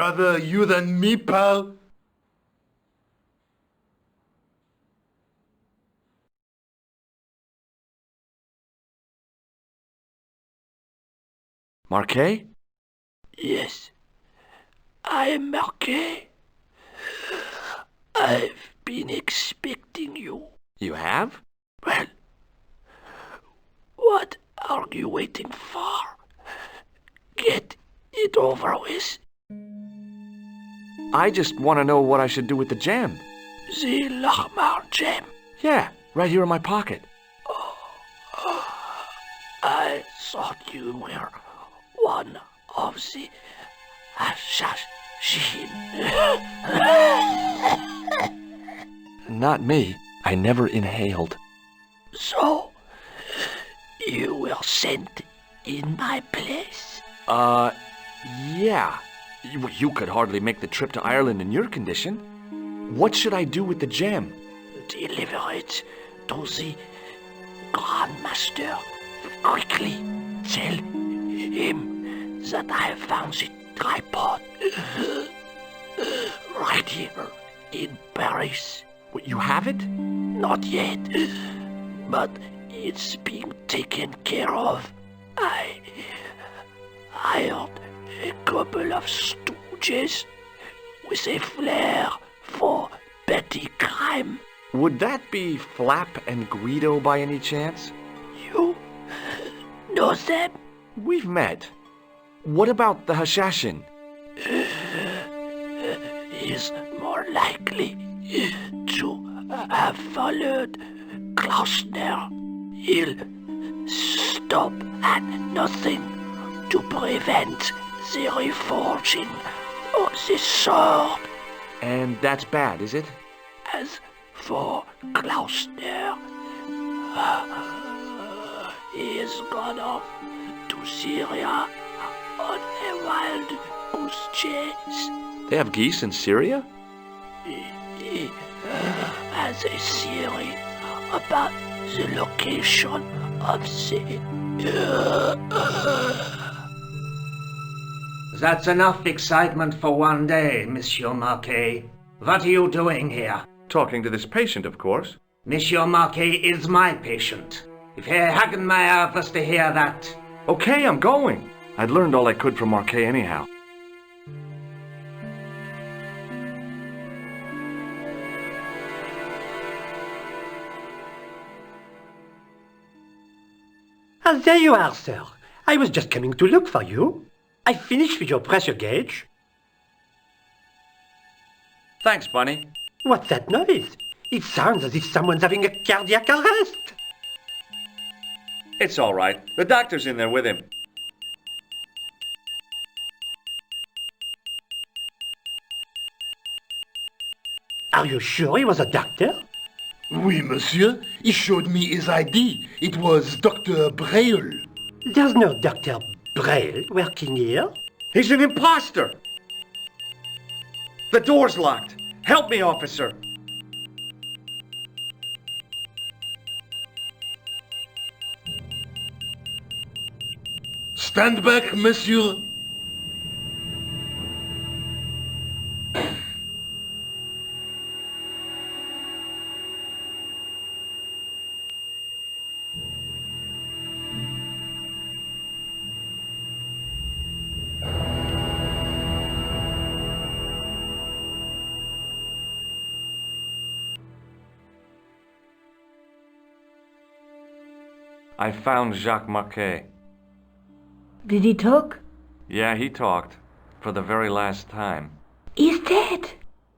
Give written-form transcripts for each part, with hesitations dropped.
Rather you than me, pal. Marquet? Yes, I am Marquet. I've been expecting you. You have? Well, what are you waiting for? Get it over with. I just want to know what I should do with the gem. The Lachmar gem. Yeah, right here in my pocket. I thought you were one of the assassin. Not me. I never inhaled. So, you were sent in my place? Yeah. You could hardly make the trip to Ireland in your condition. What should I do with the gem? Deliver it to the Grandmaster. Quickly tell him that I have found the tripod right here in Paris. What, you have it? Not yet, but it's being taken care of. I hired a couple of stooges with a flair for petty crime. Would that be Flap and Guido by any chance? You know them? We've met. What about the Hashashin? Is more likely to have followed Klausner. He'll stop at nothing to prevent the reforging of the sword. And that's bad, is it? As for Klausner, he has gone off to Syria on a wild goose chase. They have geese in Syria? He has a theory about the location of the... That's enough excitement for one day, Monsieur Marquet. What are you doing here? Talking to this patient, of course. Monsieur Marquet is my patient. If Herr Hagenmeyer was to hear that... Okay, I'm going. I'd learned all I could from Marquet anyhow. Ah, there you are, sir. I was just coming to look for you. I finished with your pressure gauge. Thanks, Bunny. What's that noise? It sounds as if someone's having a cardiac arrest. It's all right. The doctor's in there with him. Are you sure he was a doctor? Oui, monsieur. He showed me his ID. It was Dr. Braille. There's no Dr. Braille working here. He's an imposter! The door's locked. Help me, officer. Stand back, monsieur. I found Jacques Marquet. Did he talk? Yeah, he talked. For the very last time. He's dead.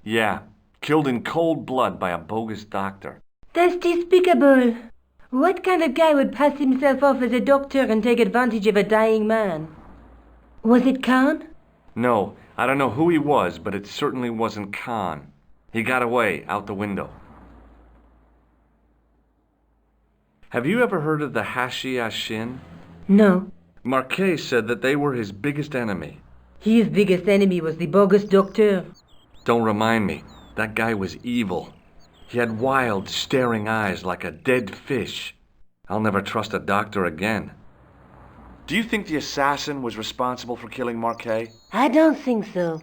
Yeah, killed in cold blood by a bogus doctor. That's despicable. What kind of guy would pass himself off as a doctor and take advantage of a dying man? Was it Khan? No, I don't know who he was, but it certainly wasn't Khan. He got away, out the window. Have you ever heard of the Hashiashin? No. Marquet said that they were his biggest enemy. His biggest enemy was the bogus doctor. Don't remind me. That guy was evil. He had wild, staring eyes like a dead fish. I'll never trust a doctor again. Do you think the assassin was responsible for killing Marquet? I don't think so.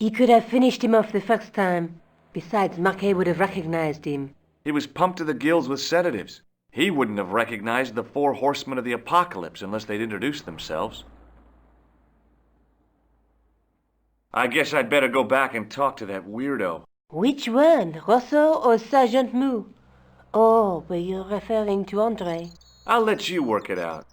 He could have finished him off the first time. Besides, Marquet would have recognized him. He was pumped to the gills with sedatives. He wouldn't have recognized the 4 horsemen of the apocalypse unless they'd introduced themselves. I guess I'd better go back and talk to that weirdo. Which one, Rousseau or Sergeant Mou? Oh, but you're referring to Andre. I'll let you work it out.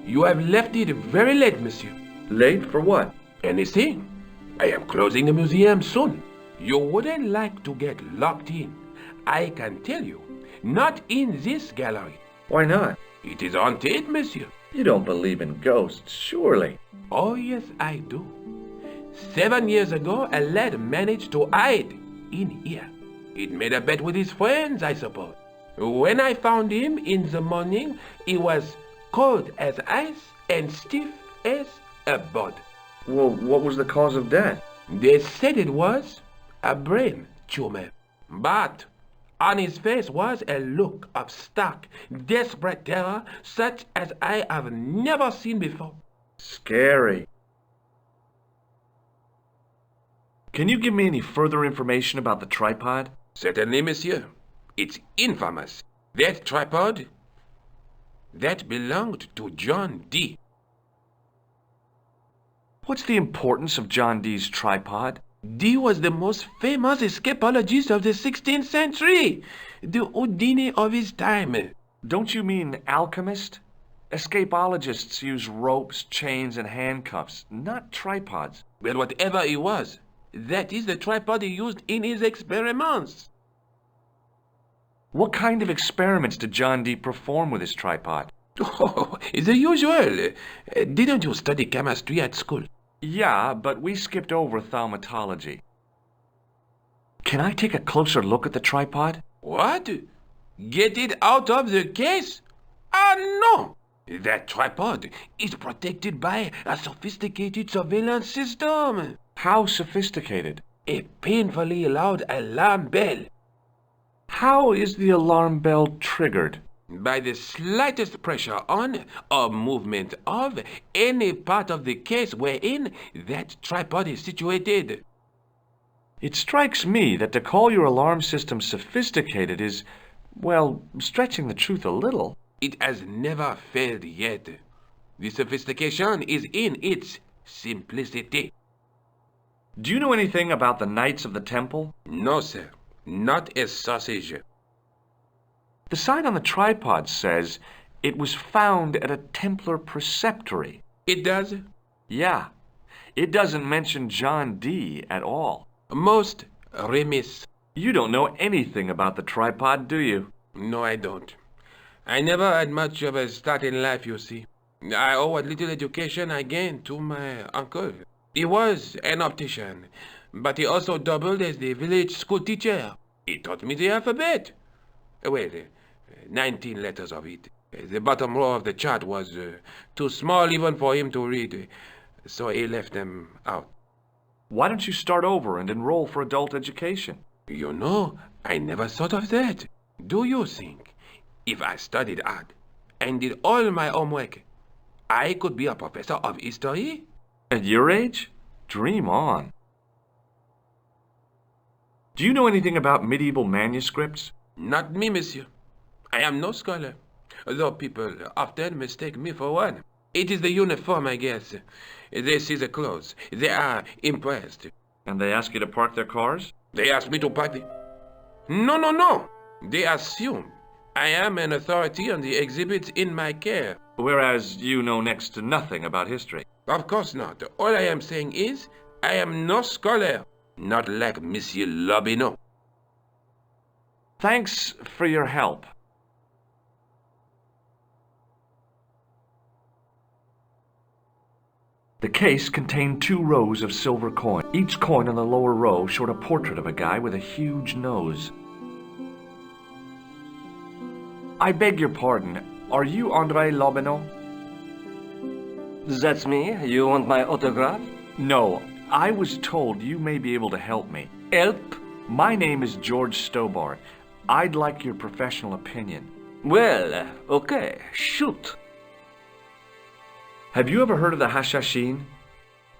You have left it very late, monsieur. Late for what? Anything? I am closing the museum soon. You wouldn't like to get locked in. I can tell you. Not in this gallery. Why not? It is haunted, monsieur. You don't believe in ghosts, surely. Oh, yes, I do. 7 years ago, a lad managed to hide in here. He made a bet with his friends, I suppose. When I found him in the morning, he was cold as ice and stiff as a board. Well, what was the cause of death? They said it was a brain tumor. But on his face was a look of stark, desperate terror such as I have never seen before. Scary. Can you give me any further information about the tripod? Certainly, monsieur. It's infamous. That tripod, that belonged to John Dee. What's the importance of John Dee's tripod? Dee was the most famous escapologist of the 16th century, the Houdini of his time. Don't you mean alchemist? Escapologists use ropes, chains, and handcuffs, not tripods. Well, whatever he was, that is the tripod he used in his experiments. What kind of experiments did John Dee perform with his tripod? Oh, the usual. Didn't you study chemistry at school? Yeah, but we skipped over thaumatology. Can I take a closer look at the tripod? What? Get it out of the case? Ah, no! That tripod is protected by a sophisticated surveillance system. How sophisticated? A painfully loud alarm bell. How is the alarm bell triggered? By the slightest pressure on or movement of any part of the case wherein that tripod is situated. It strikes me that to call your alarm system sophisticated is, well, stretching the truth a little. It has never failed yet. The sophistication is in its simplicity. Do you know anything about the Knights of the Temple? No, sir. Not a sausage. The sign on the tripod says it was found at a Templar preceptory. It does? Yeah. It doesn't mention John Dee at all. Most remiss. You don't know anything about the tripod, do you? No, I don't. I never had much of a start in life, you see. I owe what little education I gained to my uncle. He was an optician, but he also doubled as the village school teacher. He taught me the alphabet. Well, 19 letters of it. The bottom row of the chart was too small even for him to read, so he left them out. Why don't you start over and enroll for adult education? You know, I never thought of that. Do you think, if I studied hard and did all my homework, I could be a professor of history? At your age? Dream on. Do you know anything about medieval manuscripts? Not me, monsieur. I am no scholar, though people often mistake me for one. It is the uniform, I guess. They see the clothes. They are impressed. And they ask you to park their cars? They ask me to park the... No. They assume I am an authority on the exhibits in my care. Whereas you know next to nothing about history. Of course not. All I am saying is, I am no scholar. Not like Monsieur Lobineau. Thanks for your help. The case contained 2 rows of silver coins. Each coin on the lower row showed a portrait of a guy with a huge nose. I beg your pardon. Are you André Lobineau? That's me. You want my autograph? No. I was told you may be able to help me. Help? My name is George Stobbart. I'd like your professional opinion. Well, okay. Shoot. Have you ever heard of the Hashashin?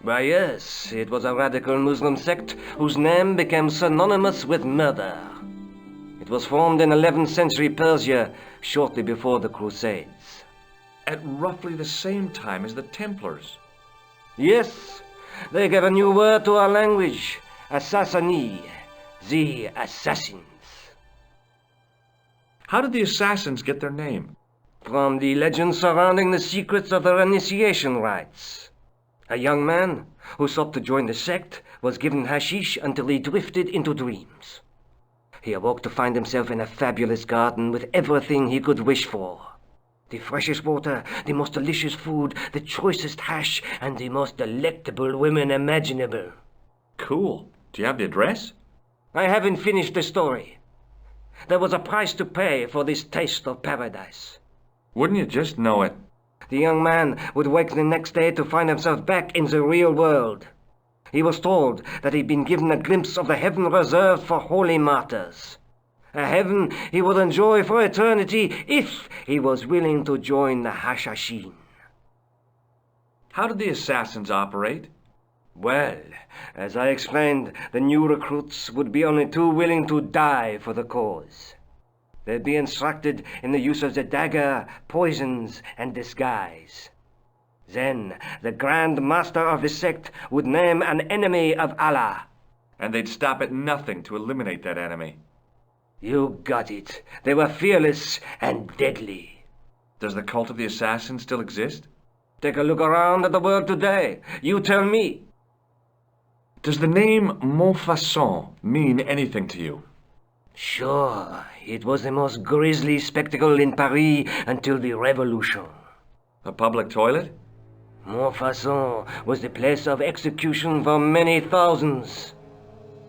Why, yes. It was a radical Muslim sect whose name became synonymous with murder. It was formed in 11th century Persia, shortly before the Crusades. At roughly the same time as the Templars. Yes, they gave a new word to our language. Assassini, the assassins. How did the assassins get their name? From the legend surrounding the secrets of their initiation rites. A young man who sought to join the sect was given hashish until he drifted into dreams. He awoke to find himself in a fabulous garden with everything he could wish for. The freshest water, the most delicious food, the choicest hash, and the most delectable women imaginable. Cool. Do you have the address? I haven't finished the story. There was a price to pay for this taste of paradise. Wouldn't you just know it? The young man would wake the next day to find himself back in the real world. He was told that he'd been given a glimpse of the heaven reserved for holy martyrs. A heaven he would enjoy for eternity if he was willing to join the Hashashin. How did the assassins operate? Well, as I explained, the new recruits would be only too willing to die for the cause. They'd be instructed in the use of the dagger, poisons, and disguise. Then, the Grand Master of the sect would name an enemy of Allah. And they'd stop at nothing to eliminate that enemy. You got it. They were fearless and deadly. Does the cult of the assassins still exist? Take a look around at the world today. You tell me. Does the name Montfaucon mean anything to you? Sure. It was the most grisly spectacle in Paris until the Revolution. A public toilet? Montfaucon was the place of execution for many thousands.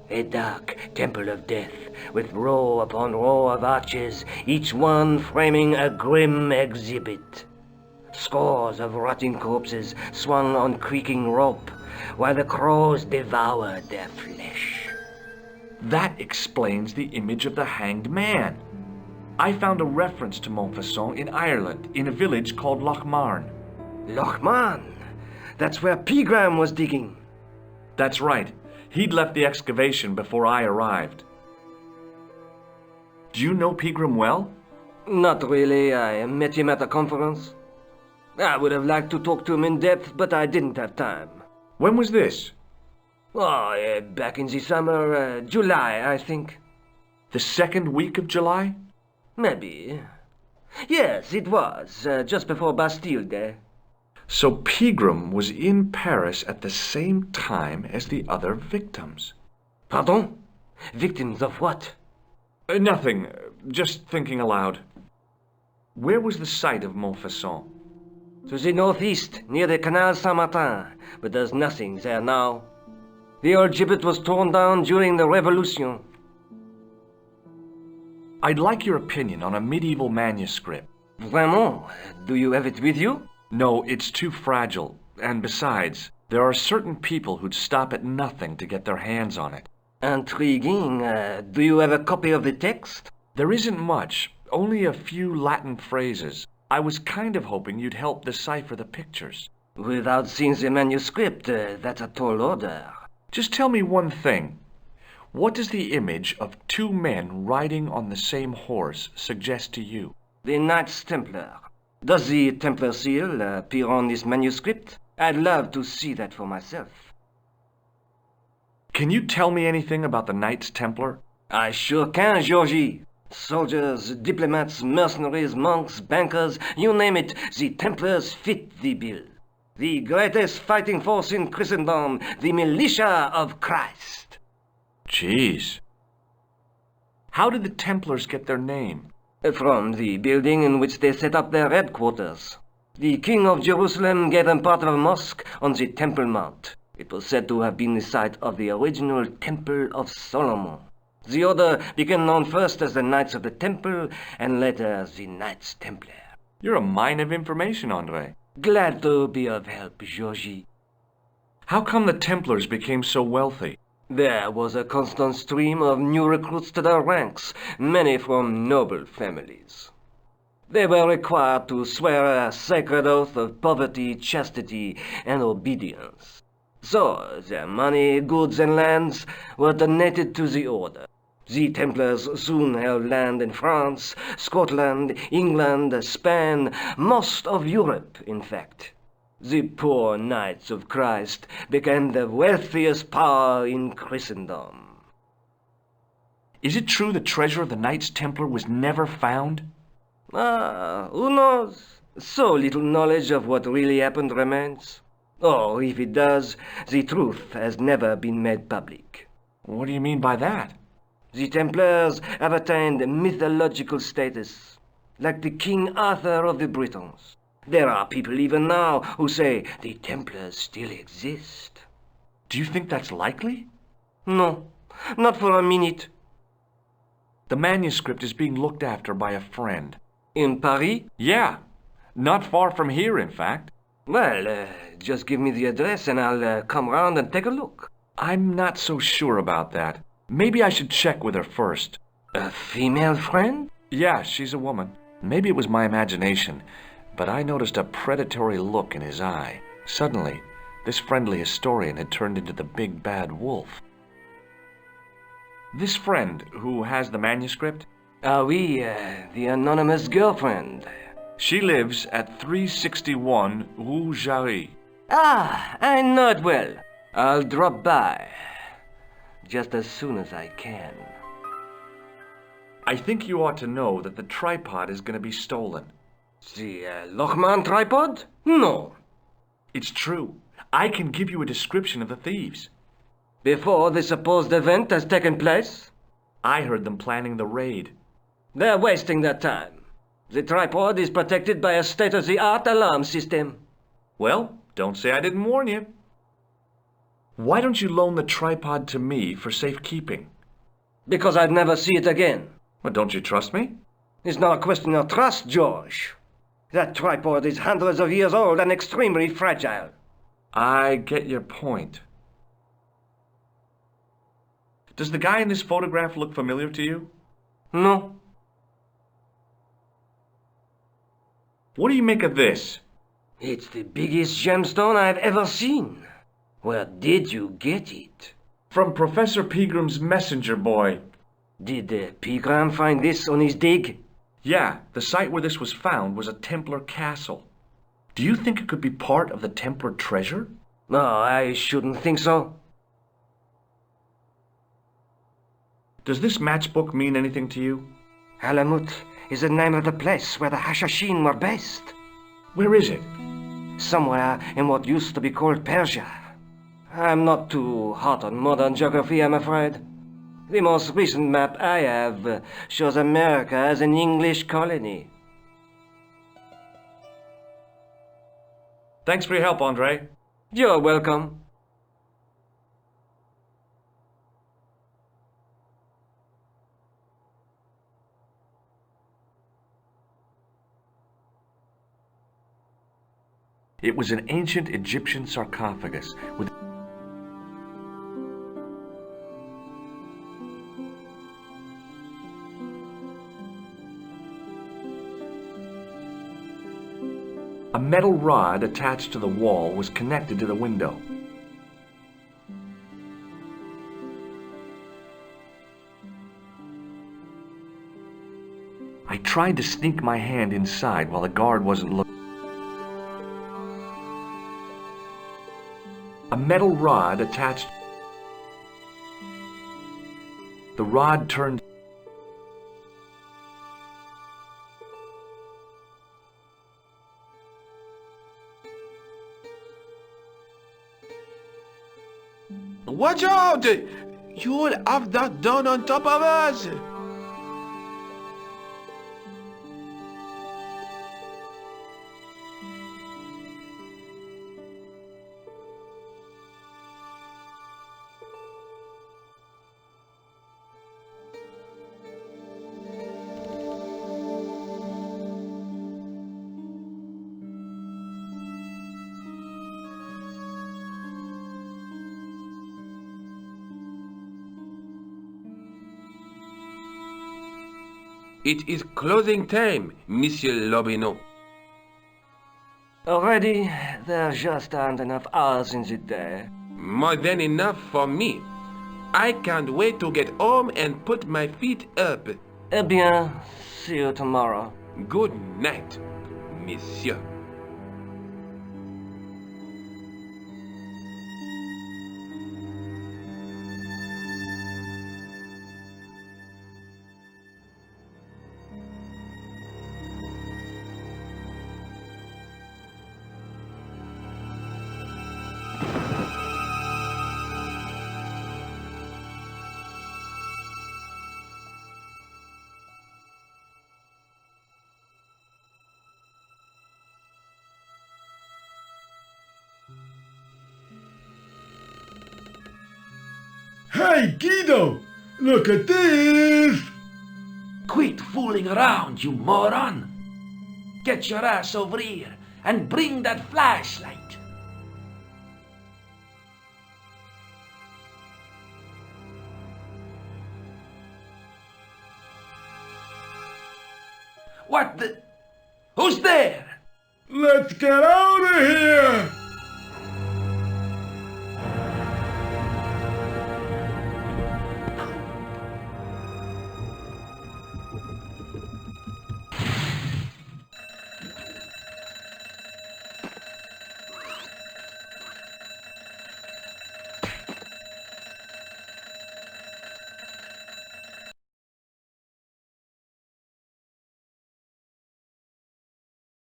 A dark temple of death, with row upon row of arches, each one framing a grim exhibit. Scores of rotting corpses swung on creaking rope, while the crows devoured their flesh. That explains the image of the hanged man. I found a reference to Montfaucon in Ireland, in a village called Lochmarn. Lochmarn? That's where Pegram was digging. That's right. He'd left the excavation before I arrived. Do you know Pegram well? Not really. I met him at a conference. I would have liked to talk to him in depth, but I didn't have time. When was this? Oh, back in the summer, July, I think. The second week of July? Maybe. Yes, it was, just before Bastille Day. So Pegram was in Paris at the same time as the other victims. Pardon? Victims of what? Nothing. Just thinking aloud. Where was the site of Montfaucon? To the northeast, near the Canal Saint-Martin, but there's nothing there now. The old gibbet was torn down during the Revolution. I'd like your opinion on a medieval manuscript. Vraiment? Do you have it with you? No, it's too fragile. And besides, there are certain people who'd stop at nothing to get their hands on it. Intriguing. Do you have a copy of the text? There isn't much, only a few Latin phrases. I was kind of hoping you'd help decipher the pictures. Without seeing the manuscript, that's a tall order. Just tell me one thing. What does the image of 2 men riding on the same horse suggest to you? The Knights Templar. Does the Templar seal appear on this manuscript? I'd love to see that for myself. Can you tell me anything about the Knights Templar? I sure can, Georgie. Soldiers, diplomats, mercenaries, monks, bankers, you name it, the Templars fit the bill. The greatest fighting force in Christendom, the militia of Christ. Jeez. How did the Templars get their name? From the building in which they set up their headquarters. The King of Jerusalem gave them part of a mosque on the Temple Mount. It was said to have been the site of the original Temple of Solomon. The order became known first as the Knights of the Temple, and later as the Knights Templar. You're a mine of information, Andre. Glad to be of help, Georgie. How come the Templars became so wealthy? There was a constant stream of new recruits to their ranks, many from noble families. They were required to swear a sacred oath of poverty, chastity, and obedience. So, their money, goods, and lands were donated to the order. The Templars soon held land in France, Scotland, England, Spain, most of Europe, in fact. The poor Knights of Christ became the wealthiest power in Christendom. Is it true the treasure of the Knights Templar was never found? Who knows? So little knowledge of what really happened remains. Or, if it does, the truth has never been made public. What do you mean by that? The Templars have attained mythological status, like the King Arthur of the Britons. There are people even now who say the Templars still exist. Do you think that's likely? No, not for a minute. The manuscript is being looked after by a friend. In Paris? Yeah, not far from here, in fact. Well, just give me the address and I'll come round and take a look. I'm not so sure about that. Maybe I should check with her first. A female friend? Yeah, she's a woman. Maybe it was my imagination, but I noticed a predatory look in his eye. Suddenly, this friendly historian had turned into the big bad wolf. This friend who has the manuscript? Oui, the anonymous girlfriend. She lives at 361 Rue Jarry. Ah, I know it well. I'll drop by. Just as soon as I can. I think you ought to know that the tripod is going to be stolen. The Lochman tripod? No. It's true. I can give you a description of the thieves. Before the supposed event has taken place? I heard them planning the raid. They're wasting their time. The tripod is protected by a state-of-the-art alarm system. Well, don't say I didn't warn you. Why don't you loan the tripod to me for safekeeping? Because I'd never see it again. Well, don't you trust me? It's not a question of trust, George. That tripod is hundreds of years old and extremely fragile. I get your point. Does the guy in this photograph look familiar to you? No. What do you make of this? It's the biggest gemstone I've ever seen. Where did you get it? From Professor Pegram's messenger boy. Did Pegram find this on his dig? Yeah, the site where this was found was a Templar castle. Do you think it could be part of the Templar treasure? No, I shouldn't think so. Does this matchbook mean anything to you? Alamut is the name of the place where the Hashashin were based. Where is it? Somewhere in what used to be called Persia. I'm not too hot on modern geography, I'm afraid. The most recent map I have shows America as an English colony. Thanks for your help, Andre. You're welcome. It was an ancient Egyptian sarcophagus with a metal rod attached to the wall was connected to the window. I tried to sneak my hand inside while the guard wasn't looking. A metal rod attached. The rod turned. Watch out! You'll have that done on top of us! It is closing time, Monsieur Lobineau. Already, there just aren't enough hours in the day. More than enough for me. I can't wait to get home and put my feet up. Eh bien, see you tomorrow. Good night, Monsieur. Hey, Guido! Look at this! Quit fooling around, you moron! Get your ass over here and bring that flashlight. What the? Who's there? Let's get out of here!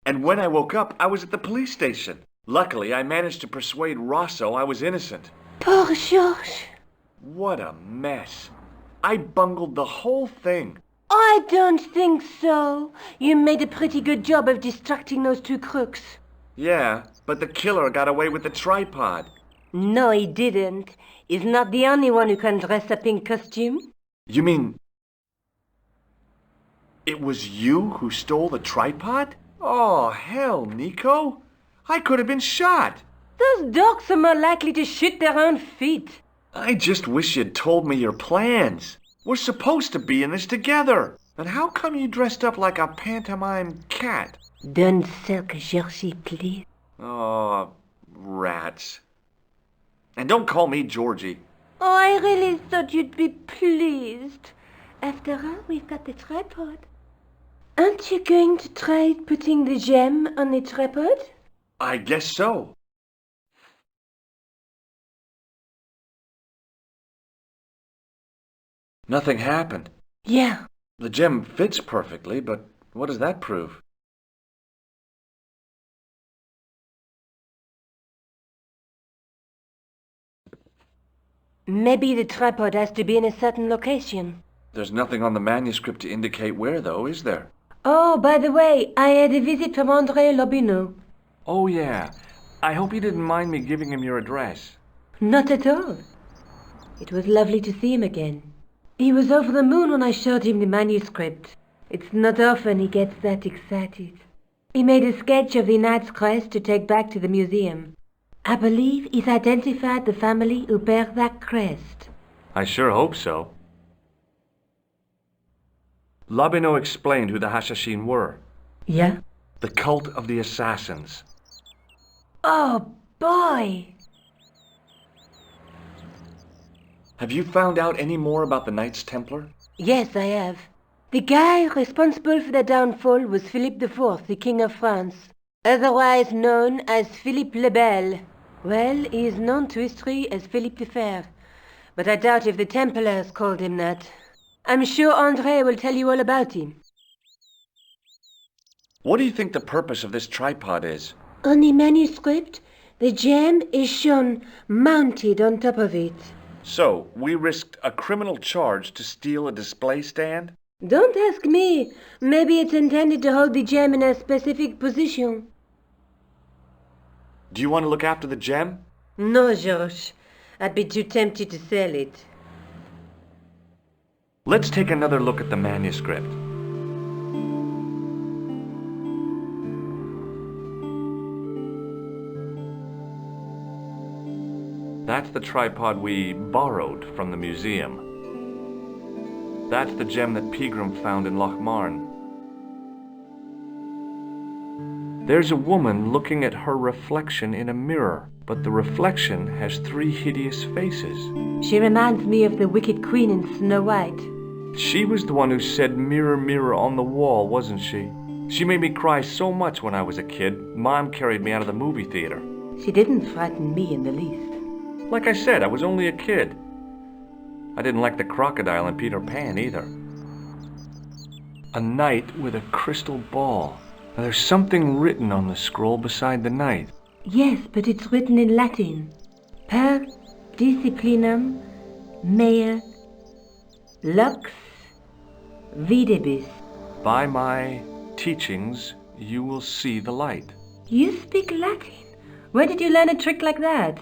And when I woke up, I was at the police station. Luckily, I managed to persuade Rosso I was innocent. Poor Georges. What a mess. I bungled the whole thing. I don't think so. You made a pretty good job of distracting those two crooks. Yeah, but the killer got away with the tripod. No, he didn't. He's not the only one who can dress up in costume. You mean... it was you who stole the tripod? Oh, hell, Nico. I could have been shot. Those dogs are more likely to shoot their own feet. I just wish you'd told me your plans. We're supposed to be in this together. And how come you dressed up like a pantomime cat? Don't sulk, Georgie, please. Oh, rats. And don't call me Georgie. Oh, I really thought you'd be pleased. After all, we've got the tripod. Aren't you going to try putting the gem on the tripod? I guess so. Nothing happened. Yeah. The gem fits perfectly, but what does that prove? Maybe the tripod has to be in a certain location. There's nothing on the manuscript to indicate where, though, is there? Oh, by the way, I had a visit from André Lobineau. Oh, yeah. I hope you didn't mind me giving him your address. Not at all. It was lovely to see him again. He was over the moon when I showed him the manuscript. It's not often he gets that excited. He made a sketch of the knight's crest to take back to the museum. I believe he's identified the family who bear that crest. I sure hope so. Lobineau explained who the Hashashin were. Yeah? The cult of the assassins. Oh, boy! Have you found out any more about the Knights Templar? Yes, I have. The guy responsible for their downfall was Philippe IV, the King of France, otherwise known as Philippe le Bel. Well, he is known to history as Philippe the Fair, but I doubt if the Templars called him that. I'm sure André will tell you all about him. What do you think the purpose of this tripod is? On the manuscript, the gem is shown mounted on top of it. So, we risked a criminal charge to steal a display stand? Don't ask me. Maybe it's intended to hold the gem in a specific position. Do you want to look after the gem? No, Georges. I'd be too tempted to sell it. Let's take another look at the manuscript. That's the tripod we borrowed from the museum. That's the gem that Pegram found in Lochmarn. There's a woman looking at her reflection in a mirror, but the reflection has 3 hideous faces. She reminds me of the wicked queen in Snow White. She was the one who said mirror, mirror on the wall, wasn't she? She made me cry so much when I was a kid, Mom carried me out of the movie theater. She didn't frighten me in the least. Like I said, I was only a kid. I didn't like the crocodile in Peter Pan either. A knight with a crystal ball. Now, there's something written on the scroll beside the knight. Yes, but it's written in Latin. Per disciplinam mea lux videbis. By my teachings, you will see the light. You speak Latin? Where did you learn a trick like that?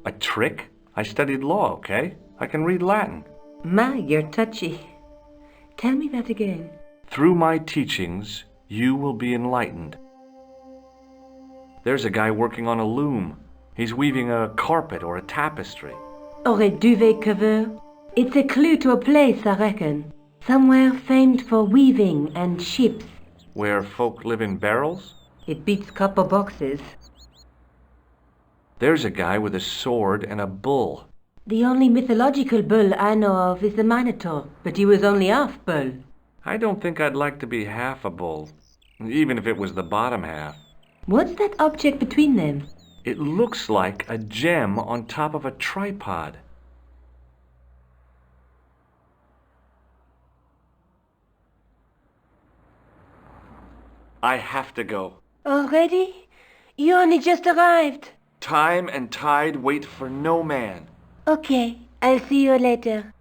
A trick? I studied law, okay? I can read Latin. My, you're touchy. Tell me that again. Through my teachings, you will be enlightened. There's a guy working on a loom. He's weaving a carpet or a tapestry. Or a duvet cover. It's a clue to a place, I reckon. Somewhere famed for weaving and ships. Where folk live in barrels? It beats copper boxes. There's a guy with a sword and a bull. The only mythological bull I know of is the Minotaur, but he was only half bull. I don't think I'd like to be half a bull, even if it was the bottom half. What's that object between them? It looks like a gem on top of a tripod. I have to go. Already? You only just arrived. Time and tide wait for no man. Okay, I'll see you later.